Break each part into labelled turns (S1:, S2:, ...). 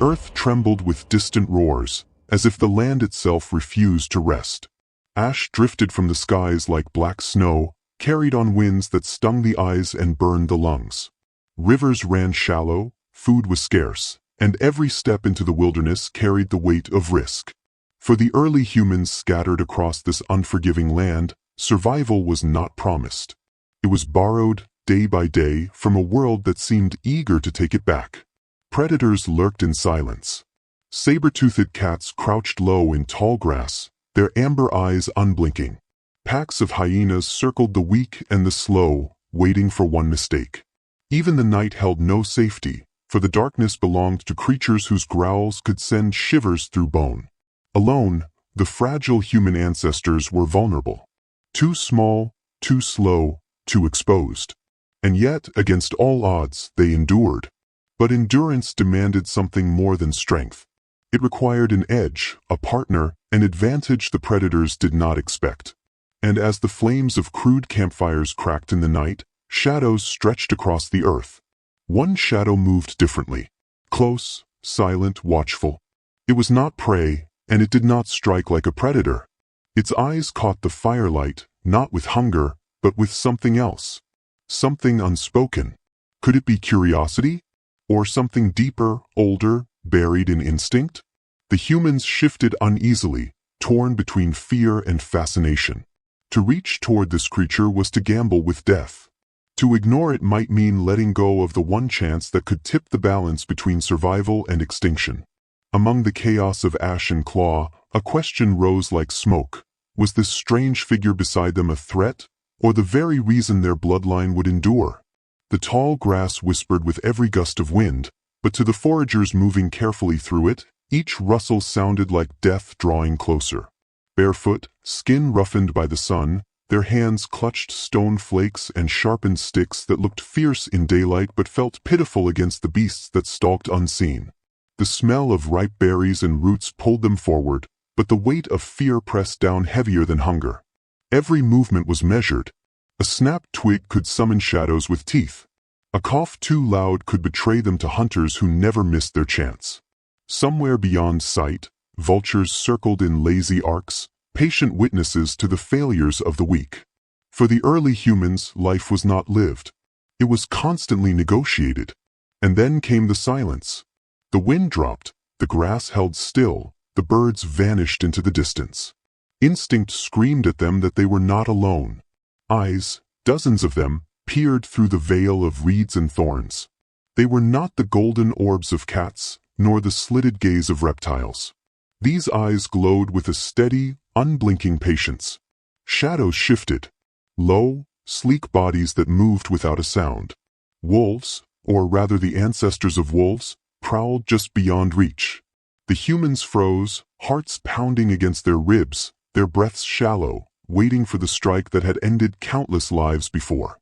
S1: earth trembled with distant roars, as if the land itself refused to rest. Ash drifted from the skies like black snow, carried on winds that stung the eyes and burned the lungs. Rivers ran shallow, food was scarce, and every step into the wilderness carried the weight of risk. For the early humans scattered across this unforgiving land, survival was not promised. It was borrowed, day by day, from a world that seemed eager to take it back. Predators lurked in silence. Saber-toothed cats crouched low in tall grass, their amber eyes unblinking. Packs of hyenas circled the weak and the slow, waiting for one mistake. Even the night held no safety, for the darkness belonged to creatures whose growls could send shivers through bone. Alone, the fragile human ancestors were vulnerable. Too small, too slow, too exposed. And yet, against all odds, they endured. But endurance demanded something more than strength. It required an edge, a partner, an advantage the predators did not expect. And as the flames of crude campfires cracked in the night, shadows stretched across the earth. One shadow moved differently. Close, silent, watchful. It was not prey, and it did not strike like a predator. Its eyes caught the firelight, not with hunger, but with something else. Something unspoken. Could it be curiosity? Or something deeper, older, buried in instinct? The humans shifted uneasily, torn between fear and fascination. To reach toward this creature was to gamble with death. To ignore it might mean letting go of the one chance that could tip the balance between survival and extinction. Among the chaos of ash and claw, a question rose like smoke. Was this strange figure beside them a threat, or the very reason their bloodline would endure? The tall grass whispered with every gust of wind, but to the foragers moving carefully through it, each rustle sounded like death drawing closer. Barefoot, skin roughened by the sun, their hands clutched stone flakes and sharpened sticks that looked fierce in daylight but felt pitiful against the beasts that stalked unseen. The smell of ripe berries and roots pulled them forward, but the weight of fear pressed down heavier than hunger. Every movement was measured. A snapped twig could summon shadows with teeth. A cough too loud could betray them to hunters who never missed their chance. Somewhere beyond sight, vultures circled in lazy arcs, patient witnesses to the failures of the weak. For the early humans, life was not lived. It was constantly negotiated. And then came the silence. The wind dropped, the grass held still, the birds vanished into the distance. Instinct screamed at them that they were not alone. Eyes, dozens of them, peered through the veil of reeds and thorns. They were not the golden orbs of cats, nor the slitted gaze of reptiles. These eyes glowed with a steady, unblinking patience. Shadows shifted. Low, sleek bodies that moved without a sound. Wolves, or rather the ancestors of wolves, prowled just beyond reach. The humans froze, hearts pounding against their ribs, their breaths shallow, waiting for the strike that had ended countless lives before.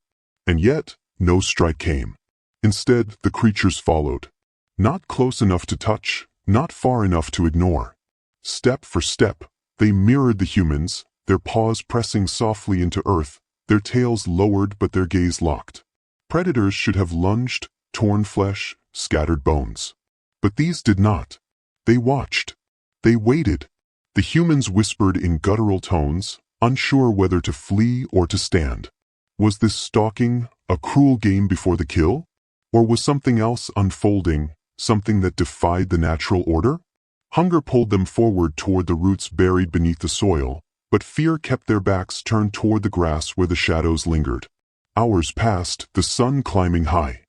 S1: And yet, no strike came. Instead, the creatures followed. Not close enough to touch, not far enough to ignore. Step for step, they mirrored the humans, their paws pressing softly into earth, their tails lowered but their gaze locked. Predators should have lunged, torn flesh, scattered bones. But these did not. They watched. They waited. The humans whispered in guttural tones, unsure whether to flee or to stand. Was this stalking, a cruel game before the kill? Or was something else unfolding, something that defied the natural order? Hunger pulled them forward toward the roots buried beneath the soil, but fear kept their backs turned toward the grass where the shadows lingered. Hours passed, the sun climbing high.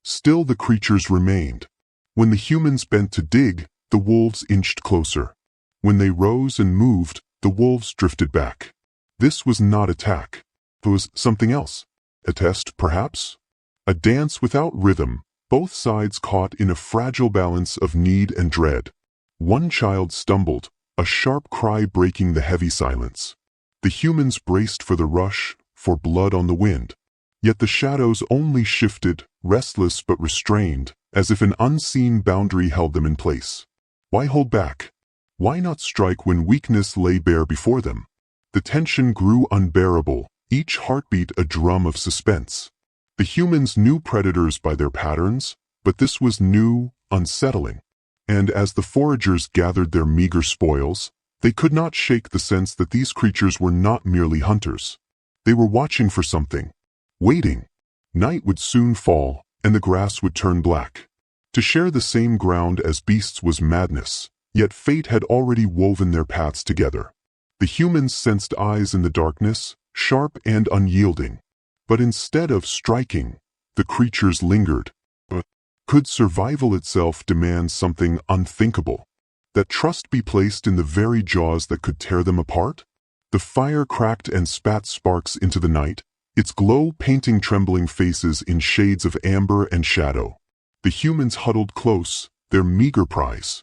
S1: Still the creatures remained. When the humans bent to dig, the wolves inched closer. When they rose and moved, the wolves drifted back. This was not attack. It was something else. A test, perhaps? A dance without rhythm, both sides caught in a fragile balance of need and dread. One child stumbled, a sharp cry breaking the heavy silence. The humans braced for the rush, for blood on the wind. Yet the shadows only shifted, restless but restrained, as if an unseen boundary held them in place. Why hold back? Why not strike when weakness lay bare before them? The tension grew unbearable, each heartbeat a drum of suspense. The humans knew predators by their patterns, but this was new, unsettling. And as the foragers gathered their meager spoils, they could not shake the sense that these creatures were not merely hunters. They were watching for something, waiting. Night would soon fall, and the grass would turn black. To share the same ground as beasts was madness, yet fate had already woven their paths together. The humans sensed eyes in the darkness, sharp and unyielding. But instead of striking, the creatures lingered. Could survival itself demand something unthinkable? That trust be placed in the very jaws that could tear them apart? The fire cracked and spat sparks into the night, its glow painting trembling faces in shades of amber and shadow. The humans huddled close, their meager prize,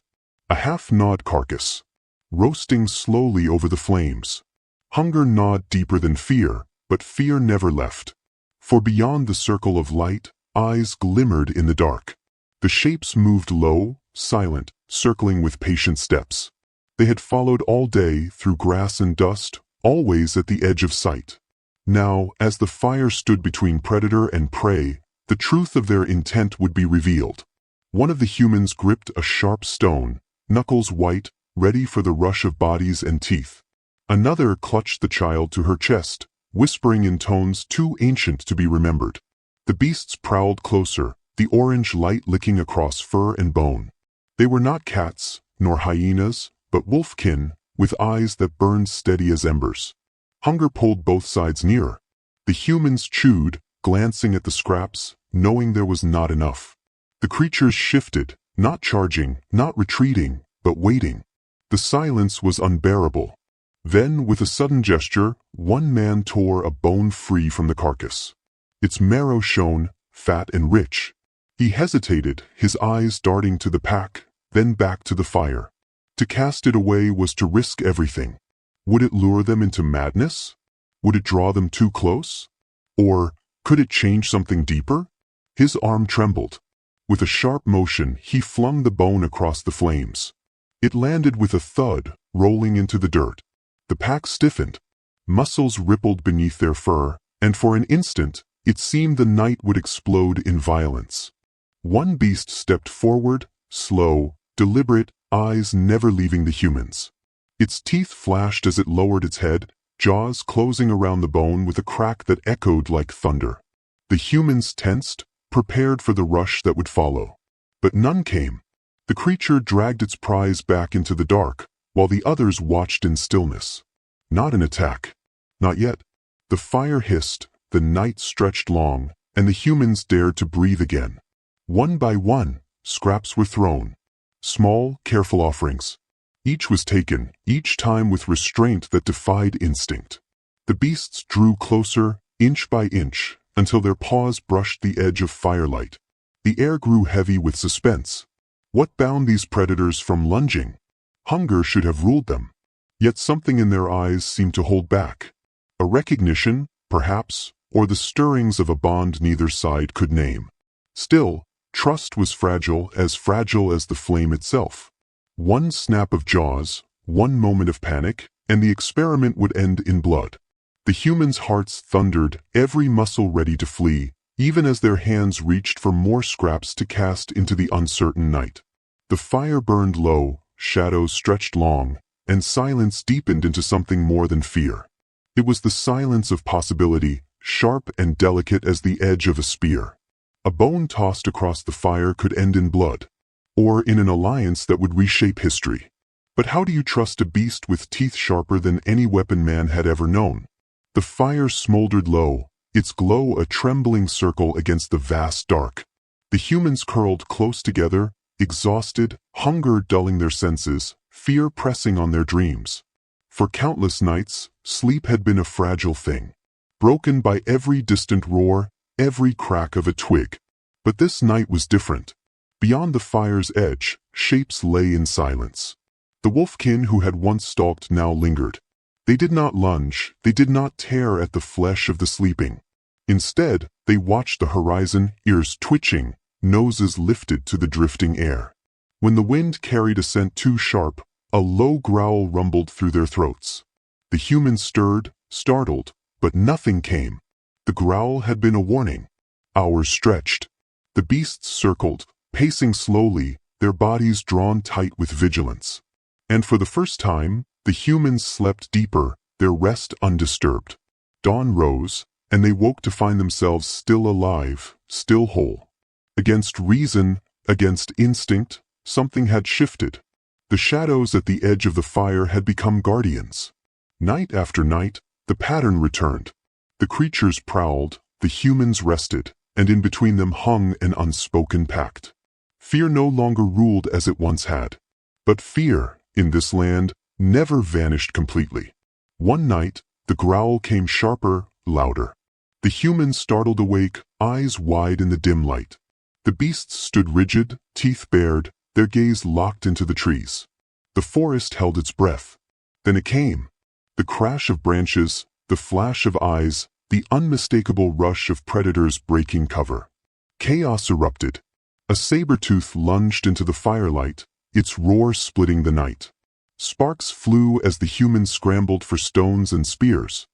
S1: a half-gnawed carcass, roasting slowly over the flames. Hunger gnawed deeper than fear, but fear never left. For beyond the circle of light, eyes glimmered in the dark. The shapes moved low, silent, circling with patient steps. They had followed all day through grass and dust, always at the edge of sight. Now, as the fire stood between predator and prey, the truth of their intent would be revealed. One of the humans gripped a sharp stone, knuckles white, ready for the rush of bodies and teeth. Another clutched the child to her chest, whispering in tones too ancient to be remembered. The beasts prowled closer, the orange light licking across fur and bone. They were not cats, nor hyenas, but wolfkin, with eyes that burned steady as embers. Hunger pulled both sides nearer. The humans chewed, glancing at the scraps, knowing there was not enough. The creatures shifted, not charging, not retreating, but waiting. The silence was unbearable. Then, with a sudden gesture, one man tore a bone free from the carcass. Its marrow shone, fat and rich. He hesitated, his eyes darting to the pack, then back to the fire. To cast it away was to risk everything. Would it lure them into madness? Would it draw them too close? Or could it change something deeper? His arm trembled. With a sharp motion, he flung the bone across the flames. It landed with a thud, rolling into the dirt. The pack stiffened. Muscles rippled beneath their fur, and for an instant, it seemed the night would explode in violence. One beast stepped forward, slow, deliberate, eyes never leaving the humans. Its teeth flashed as it lowered its head, jaws closing around the bone with a crack that echoed like thunder. The humans tensed, prepared for the rush that would follow. But none came. The creature dragged its prize back into the dark, while the others watched in stillness. Not an attack. Not yet. The fire hissed, the night stretched long, and the humans dared to breathe again. One by one, scraps were thrown. Small, careful offerings. Each was taken, each time with restraint that defied instinct. The beasts drew closer, inch by inch, until their paws brushed the edge of firelight. The air grew heavy with suspense. What bound these predators from lunging? Hunger should have ruled them. Yet something in their eyes seemed to hold back. A recognition, perhaps, or the stirrings of a bond neither side could name. Still, trust was fragile as the flame itself. One snap of jaws, one moment of panic, and the experiment would end in blood. The humans' hearts thundered, every muscle ready to flee, even as their hands reached for more scraps to cast into the uncertain night. The fire burned low, shadows stretched long, and silence deepened into something more than fear. It was the silence of possibility, sharp and delicate as the edge of a spear. A bone tossed across the fire could end in blood, or in an alliance that would reshape history. But how do you trust a beast with teeth sharper than any weapon man had ever known? The fire smoldered low, its glow a trembling circle against the vast dark. The humans curled close together, exhausted, hunger dulling their senses, fear pressing on their dreams. For countless nights, sleep had been a fragile thing, broken by every distant roar, every crack of a twig. But this night was different. Beyond the fire's edge, shapes lay in silence. The wolfkin who had once stalked now lingered. They did not lunge, they did not tear at the flesh of the sleeping. Instead, they watched the horizon, ears twitching, noses lifted to the drifting air. When the wind carried a scent too sharp, a low growl rumbled through their throats. The humans stirred, startled, but nothing came. The growl had been a warning. Hours stretched. The beasts circled, pacing slowly, their bodies drawn tight with vigilance. And for the first time, the humans slept deeper, their rest undisturbed. Dawn rose, and they woke to find themselves still alive, still whole. Against reason, against instinct, something had shifted. The shadows at the edge of the fire had become guardians. Night after night, the pattern returned. The creatures prowled, the humans rested, and in between them hung an unspoken pact. Fear no longer ruled as it once had. But fear, in this land, never vanished completely. One night, the growl came sharper, louder. The humans startled awake, eyes wide in the dim light. The beasts stood rigid, teeth bared, their gaze locked into the trees. The forest held its breath. Then it came. The crash of branches, the flash of eyes, the unmistakable rush of predators breaking cover. Chaos erupted. A saber-tooth lunged into the firelight, its roar splitting the night. Sparks flew as the humans scrambled for stones and spears.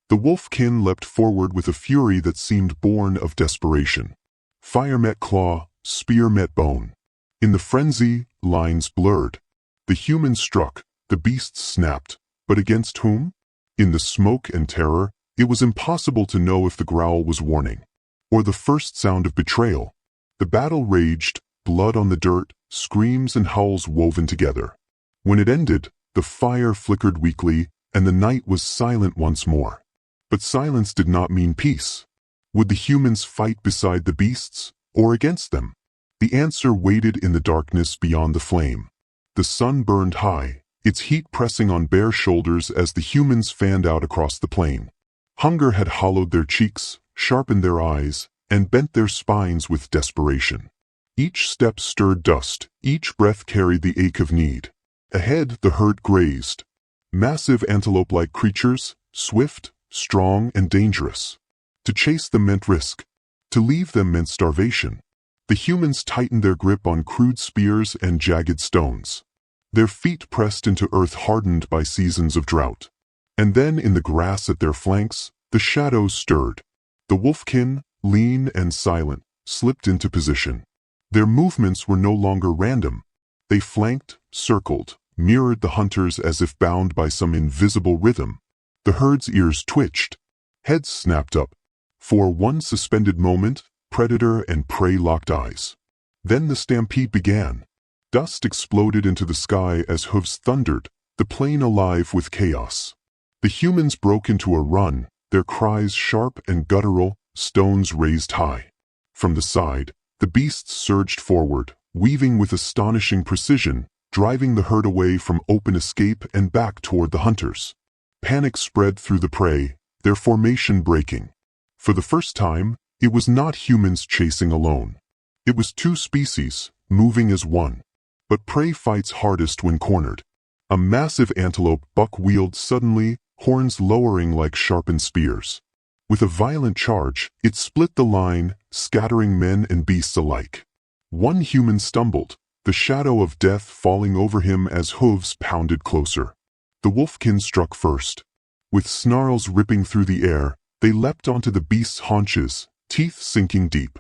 S1: The wolfkin leapt forward with a fury that seemed born of desperation. Fire met claw, spear met bone. In the frenzy, lines blurred. The humans struck, the beasts snapped. But against whom? In the smoke and terror, it was impossible to know if the growl was warning, or the first sound of betrayal. The battle raged, blood on the dirt, screams and howls woven together. When it ended, the fire flickered weakly, and the night was silent once more. But silence did not mean peace. Would the humans fight beside the beasts, or against them? The answer waited in the darkness beyond the flame. The sun burned high, its heat pressing on bare shoulders as the humans fanned out across the plain. Hunger had hollowed their cheeks, sharpened their eyes, and bent their spines with desperation. Each step stirred dust, each breath carried the ache of need. Ahead, the herd grazed. Massive antelope-like creatures, swift, strong, and dangerous. To chase them meant risk. To leave them meant starvation. The humans tightened their grip on crude spears and jagged stones. Their feet pressed into earth hardened by seasons of drought. And then in the grass at their flanks, the shadows stirred. The wolfkin, lean and silent, slipped into position. Their movements were no longer random. They flanked, circled, mirrored the hunters as if bound by some invisible rhythm. The herd's ears twitched. Heads snapped up. For one suspended moment, predator and prey locked eyes. Then the stampede began. Dust exploded into the sky as hooves thundered, the plain alive with chaos. The humans broke into a run, their cries sharp and guttural, stones raised high. From the side, the beasts surged forward, weaving with astonishing precision, driving the herd away from open escape and back toward the hunters. Panic spread through the prey, their formation breaking. For the first time, it was not humans chasing alone. It was two species, moving as one. But prey fights hardest when cornered. A massive antelope buck-wheeled suddenly, horns lowering like sharpened spears. With a violent charge, it split the line, scattering men and beasts alike. One human stumbled, the shadow of death falling over him as hooves pounded closer. The wolfkin struck first. With snarls ripping through the air, they leapt onto the beast's haunches, teeth sinking deep.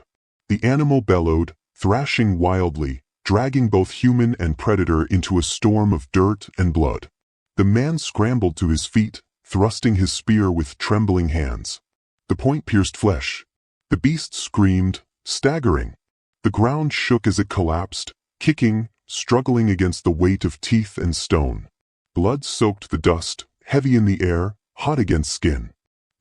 S1: The animal bellowed, thrashing wildly, dragging both human and predator into a storm of dirt and blood. The man scrambled to his feet, thrusting his spear with trembling hands. The point pierced flesh. The beast screamed, staggering. The ground shook as it collapsed, kicking, struggling against the weight of teeth and stone. Blood soaked the dust, heavy in the air, hot against skin.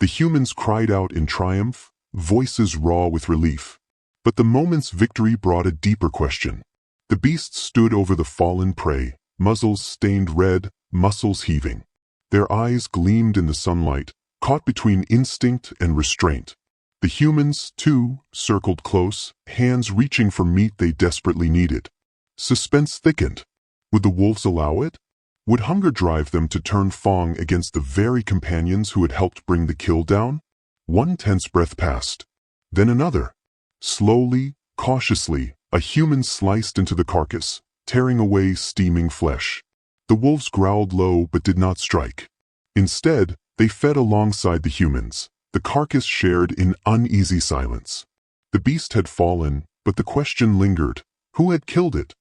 S1: The humans cried out in triumph, voices raw with relief. But the moment's victory brought a deeper question. The beasts stood over the fallen prey, muzzles stained red, muscles heaving. Their eyes gleamed in the sunlight, caught between instinct and restraint. The humans, too, circled close, hands reaching for meat they desperately needed. Suspense thickened. Would the wolves allow it? Would hunger drive them to turn Fong against the very companions who had helped bring the kill down? One tense breath passed. Then another. Slowly, cautiously, a human sliced into the carcass, tearing away steaming flesh. The wolves growled low but did not strike. Instead, they fed alongside the humans, the carcass shared in uneasy silence. The beast had fallen, but the question lingered. Who had killed it?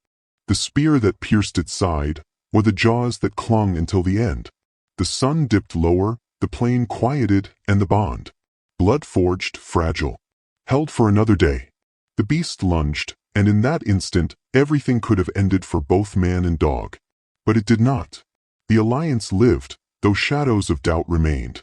S1: the spear that pierced its side, or the jaws that clung until the end. The sun dipped lower, the plain quieted, and the bond, blood-forged, fragile, held for another day. The beast lunged, and in that instant, everything could have ended for both man and dog. But it did not. The alliance lived, though shadows of doubt remained.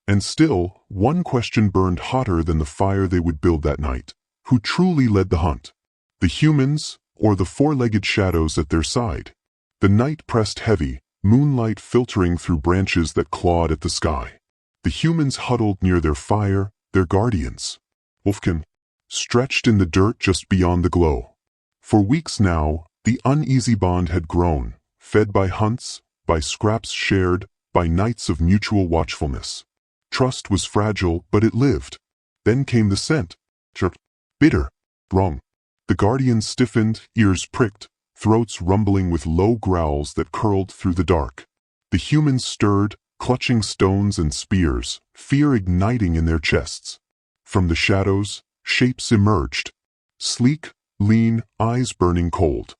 S1: And still, one question burned hotter than the fire they would build that night. Who truly led the hunt? The humans, or the four-legged shadows at their side? The night pressed heavy, moonlight filtering through branches that clawed at the sky. The humans huddled near their fire, their guardians. Wolfkin stretched in the dirt just beyond the glow. For weeks now, the uneasy bond had grown, fed by hunts, by scraps shared, by nights of mutual watchfulness. Trust was fragile, but it lived. Then came the scent. Bitter. Wrong. The guardians stiffened, ears pricked, throats rumbling with low growls that curled through the dark. The humans stirred, clutching stones and spears, fear igniting in their chests. From the shadows, shapes emerged. Sleek, lean, eyes burning cold.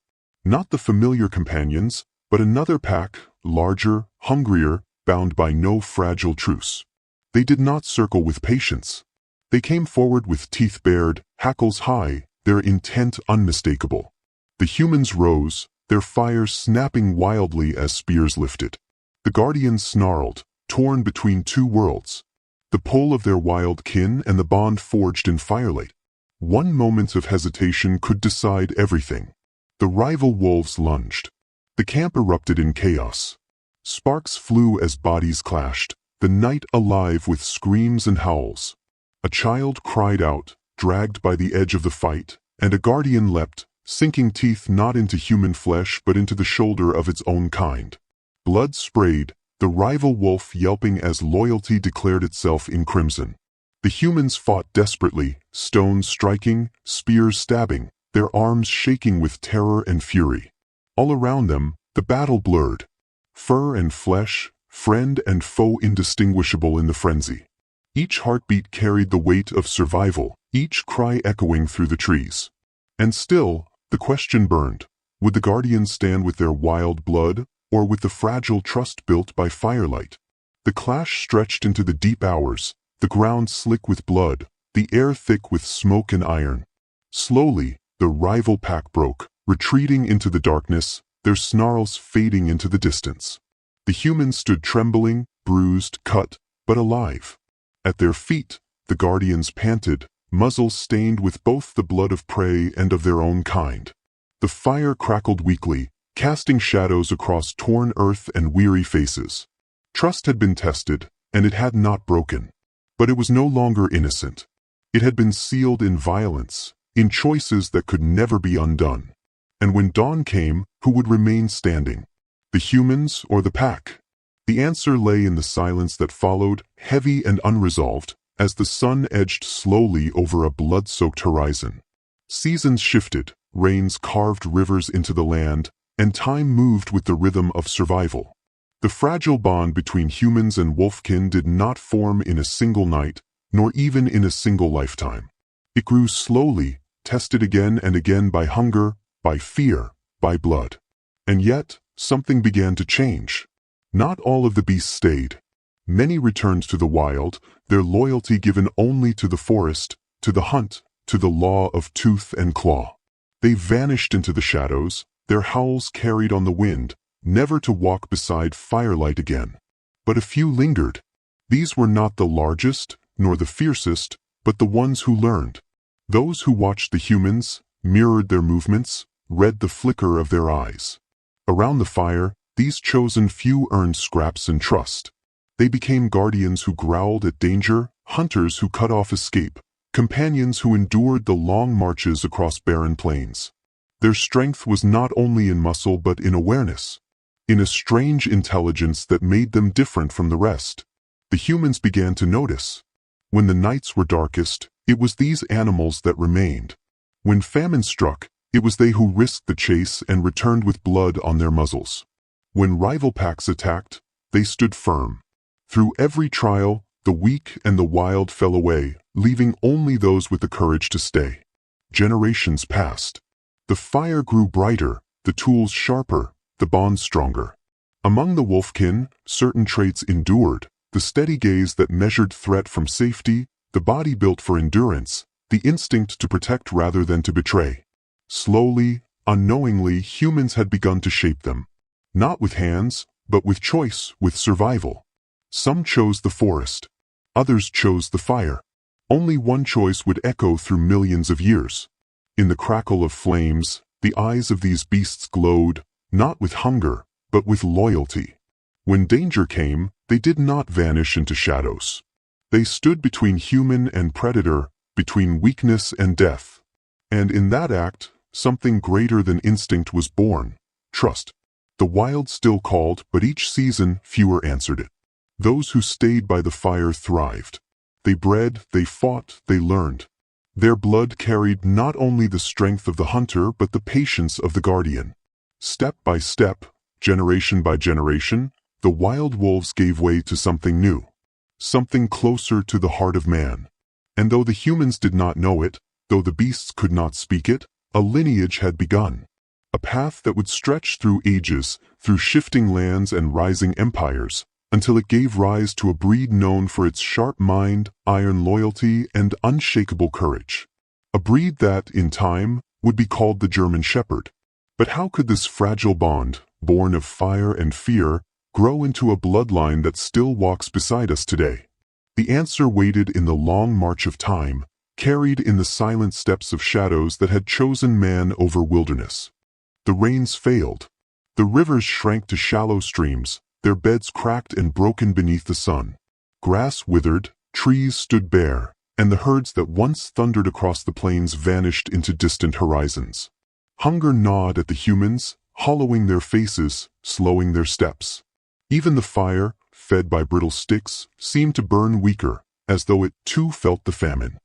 S1: Not the familiar companions, but another pack, larger, hungrier, bound by no fragile truce. They did not circle with patience. They came forward with teeth bared, hackles high, their intent unmistakable. The humans rose, their fires snapping wildly as spears lifted. The guardians snarled, torn between two worlds. The pull of their wild kin and the bond forged in firelight. One moment of hesitation could decide everything. The rival wolves lunged. The camp erupted in chaos. Sparks flew as bodies clashed, the night alive with screams and howls. A child cried out, dragged by the edge of the fight, and a guardian leapt, sinking teeth not into human flesh but into the shoulder of its own kind. Blood sprayed, the rival wolf yelping as loyalty declared itself in crimson. The humans fought desperately, stones striking, spears stabbing, their arms shaking with terror and fury. All around them, the battle blurred. Fur and flesh, friend and foe indistinguishable in the frenzy. Each heartbeat carried the weight of survival, each cry echoing through the trees. And still, the question burned. Would the guardians stand with their wild blood, or with the fragile trust built by firelight? The clash stretched into the deep hours, the ground slick with blood, the air thick with smoke and iron. Slowly, the rival pack broke, retreating into the darkness, their snarls fading into the distance. The humans stood trembling, bruised, cut, but alive. At their feet, the guardians panted, muzzles stained with both the blood of prey and of their own kind. The fire crackled weakly, casting shadows across torn earth and weary faces. Trust had been tested, and it had not broken. But it was no longer innocent. It had been sealed in violence, in choices that could never be undone. And when dawn came, who would remain standing? The humans or the pack? The answer lay in the silence that followed, heavy and unresolved, as the sun edged slowly over a blood-soaked horizon. Seasons shifted, rains carved rivers into the land, and time moved with the rhythm of survival. The fragile bond between humans and wolfkin did not form in a single night, nor even in a single lifetime. It grew slowly, tested again and again by hunger, by fear, by blood. And yet, something began to change. Not all of the beasts stayed. Many returned to the wild, their loyalty given only to the forest, to the hunt, to the law of tooth and claw. They vanished into the shadows, their howls carried on the wind, never to walk beside firelight again. But a few lingered. These were not the largest, nor the fiercest, but the ones who learned. Those who watched the humans, mirrored their movements, read the flicker of their eyes. Around the fire, these chosen few earned scraps and trust. They became guardians who growled at danger, hunters who cut off escape, companions who endured the long marches across barren plains. Their strength was not only in muscle but in awareness, in a strange intelligence that made them different from the rest. The humans began to notice. When the nights were darkest, it was these animals that remained. When famine struck, it was they who risked the chase and returned with blood on their muzzles. When rival packs attacked, they stood firm. Through every trial, the weak and the wild fell away, leaving only those with the courage to stay. Generations passed. The fire grew brighter, the tools sharper, the bonds stronger. Among the wolfkin, certain traits endured: the steady gaze that measured threat from safety, the body built for endurance, the instinct to protect rather than to betray. Slowly, unknowingly, humans had begun to shape them. Not with hands, but with choice, with survival. Some chose the forest. Others chose the fire. Only one choice would echo through millions of years. In the crackle of flames, the eyes of these beasts glowed, not with hunger, but with loyalty. When danger came, they did not vanish into shadows. They stood between human and predator, between weakness and death. And in that act, something greater than instinct was born: trust. The wild still called, but each season fewer answered it. Those who stayed by the fire thrived. They bred, they fought, they learned. Their blood carried not only the strength of the hunter but the patience of the guardian. Step by step, generation by generation, the wild wolves gave way to something new. Something closer to the heart of man. And though the humans did not know it, though the beasts could not speak it, a lineage had begun. A path that would stretch through ages, through shifting lands and rising empires, until it gave rise to a breed known for its sharp mind, iron loyalty, and unshakable courage. A breed that, in time, would be called the German Shepherd. But how could this fragile bond, born of fire and fear, grow into a bloodline that still walks beside us today? The answer waited in the long march of time, carried in the silent steps of shadows that had chosen man over wilderness. The rains failed. The rivers shrank to shallow streams, their beds cracked and broken beneath the sun. Grass withered, trees stood bare, and the herds that once thundered across the plains vanished into distant horizons. Hunger gnawed at the humans, hollowing their faces, slowing their steps. Even the fire, fed by brittle sticks, seemed to burn weaker, as though it too felt the famine.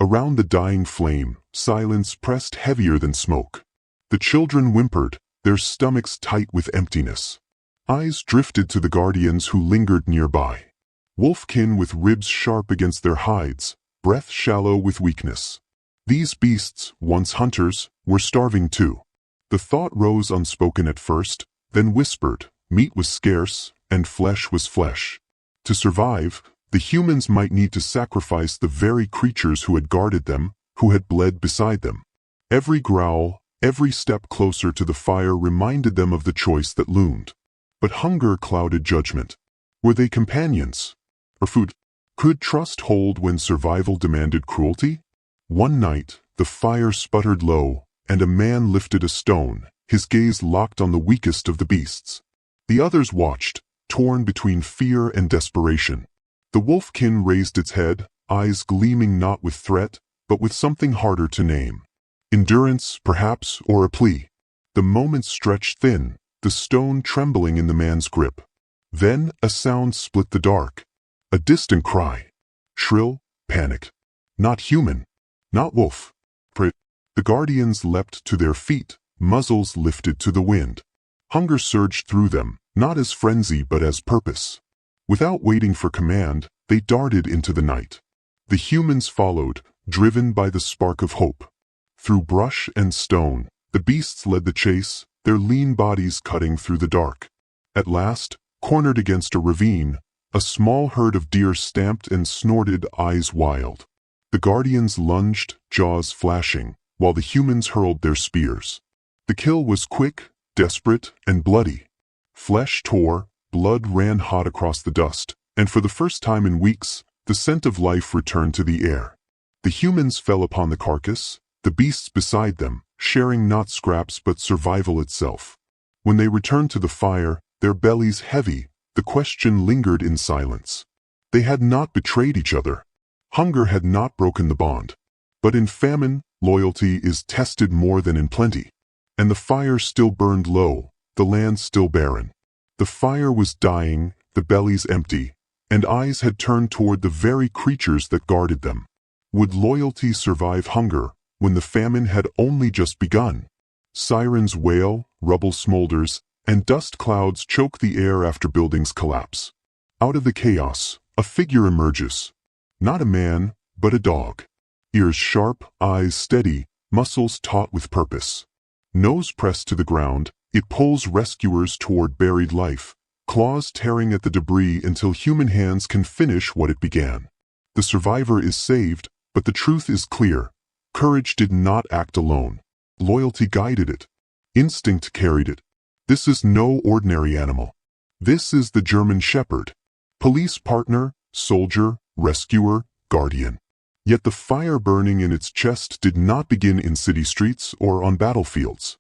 S1: Around the dying flame, silence pressed heavier than smoke. The children whimpered, their stomachs tight with emptiness. Eyes drifted to the guardians who lingered nearby. Wolfkin with ribs sharp against their hides, breath shallow with weakness. These beasts, once hunters, were starving too. The thought rose unspoken at first, then whispered: meat was scarce, and flesh was flesh. To survive, the humans might need to sacrifice the very creatures who had guarded them, who had bled beside them. Every growl, every step closer to the fire reminded them of the choice that loomed. But hunger clouded judgment. Were they companions? Or food? Could trust hold when survival demanded cruelty? One night, the fire sputtered low, and a man lifted a stone, his gaze locked on the weakest of the beasts. The others watched, torn between fear and desperation. The wolfkin raised its head, eyes gleaming not with threat, but with something harder to name. Endurance, perhaps, or a plea. The moments stretched thin, the stone trembling in the man's grip. Then a sound split the dark. A distant cry. Shrill, panicked. Not human. Not wolf. The guardians leapt to their feet, muzzles lifted to the wind. Hunger surged through them, not as frenzy but as purpose. Without waiting for command, they darted into the night. The humans followed, driven by the spark of hope. Through brush and stone, the beasts led the chase, their lean bodies cutting through the dark. At last, cornered against a ravine, a small herd of deer stamped and snorted, eyes wild. The guardians lunged, jaws flashing, while the humans hurled their spears. The kill was quick, desperate, and bloody. Flesh tore, blood ran hot across the dust, and for the first time in weeks, the scent of life returned to the air. The humans fell upon the carcass, the beasts beside them, sharing not scraps but survival itself. When they returned to the fire, their bellies heavy, the question lingered in silence. They had not betrayed each other. Hunger had not broken the bond. But in famine, loyalty is tested more than in plenty. And the fire still burned low, the land still barren. The fire was dying, the bellies empty, and eyes had turned toward the very creatures that guarded them. Would loyalty survive hunger, when the famine had only just begun? Sirens wail, rubble smolders, and dust clouds choke the air after buildings collapse. Out of the chaos, a figure emerges. Not a man, but a dog. Ears sharp, eyes steady, muscles taut with purpose. Nose pressed to the ground, it pulls rescuers toward buried life, claws tearing at the debris until human hands can finish what it began. The survivor is saved, but the truth is clear. Courage did not act alone. Loyalty guided it. Instinct carried it. This is no ordinary animal. This is the German Shepherd. Police partner, soldier, rescuer, guardian. Yet the fire burning in its chest did not begin in city streets or on battlefields.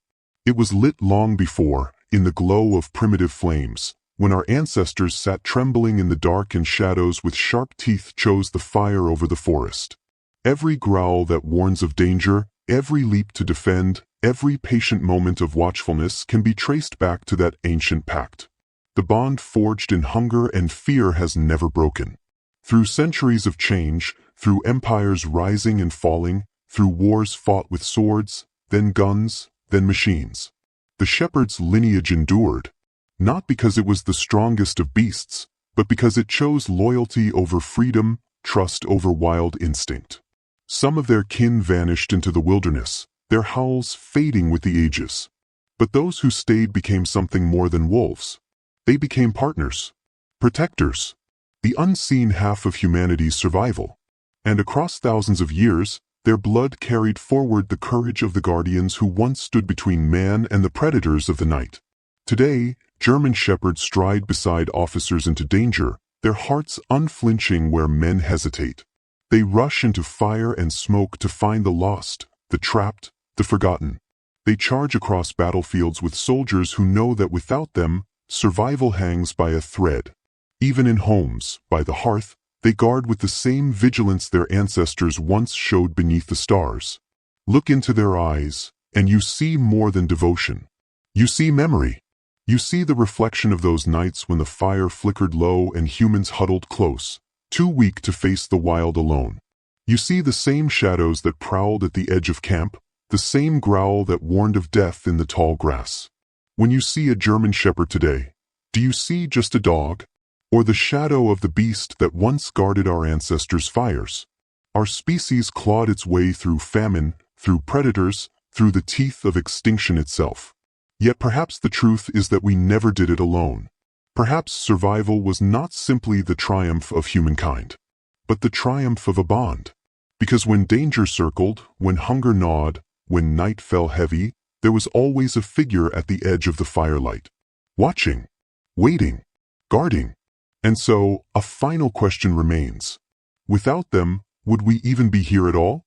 S1: It was lit long before, in the glow of primitive flames, when our ancestors sat trembling in the dark and shadows with sharp teeth chose the fire over the forest. Every growl that warns of danger, every leap to defend, every patient moment of watchfulness can be traced back to that ancient pact. The bond forged in hunger and fear has never broken. Through centuries of change, through empires rising and falling, through wars fought with swords, then guns, then machines, the shepherd's lineage endured, not because it was the strongest of beasts, but because it chose loyalty over freedom, trust over wild instinct. Some of their kin vanished into the wilderness, their howls fading with the ages. But those who stayed became something more than wolves. They became partners, protectors, the unseen half of humanity's survival. And across thousands of years, their blood carried forward the courage of the guardians who once stood between man and the predators of the night. Today, German shepherds stride beside officers into danger, their hearts unflinching where men hesitate. They rush into fire and smoke to find the lost, the trapped, the forgotten. They charge across battlefields with soldiers who know that without them, survival hangs by a thread. Even in homes, by the hearth, they guard with the same vigilance their ancestors once showed beneath the stars. Look into their eyes, and you see more than devotion. You see memory. You see the reflection of those nights when the fire flickered low and humans huddled close, too weak to face the wild alone. You see the same shadows that prowled at the edge of camp, the same growl that warned of death in the tall grass. When you see a German shepherd today, do you see just a dog? Or the shadow of the beast that once guarded our ancestors' fires? Our species clawed its way through famine, through predators, through the teeth of extinction itself. Yet perhaps the truth is that we never did it alone. Perhaps survival was not simply the triumph of humankind, but the triumph of a bond. Because when danger circled, when hunger gnawed, when night fell heavy, there was always a figure at the edge of the firelight, watching, waiting, guarding. And so, a final question remains. Without them, would we even be here at all?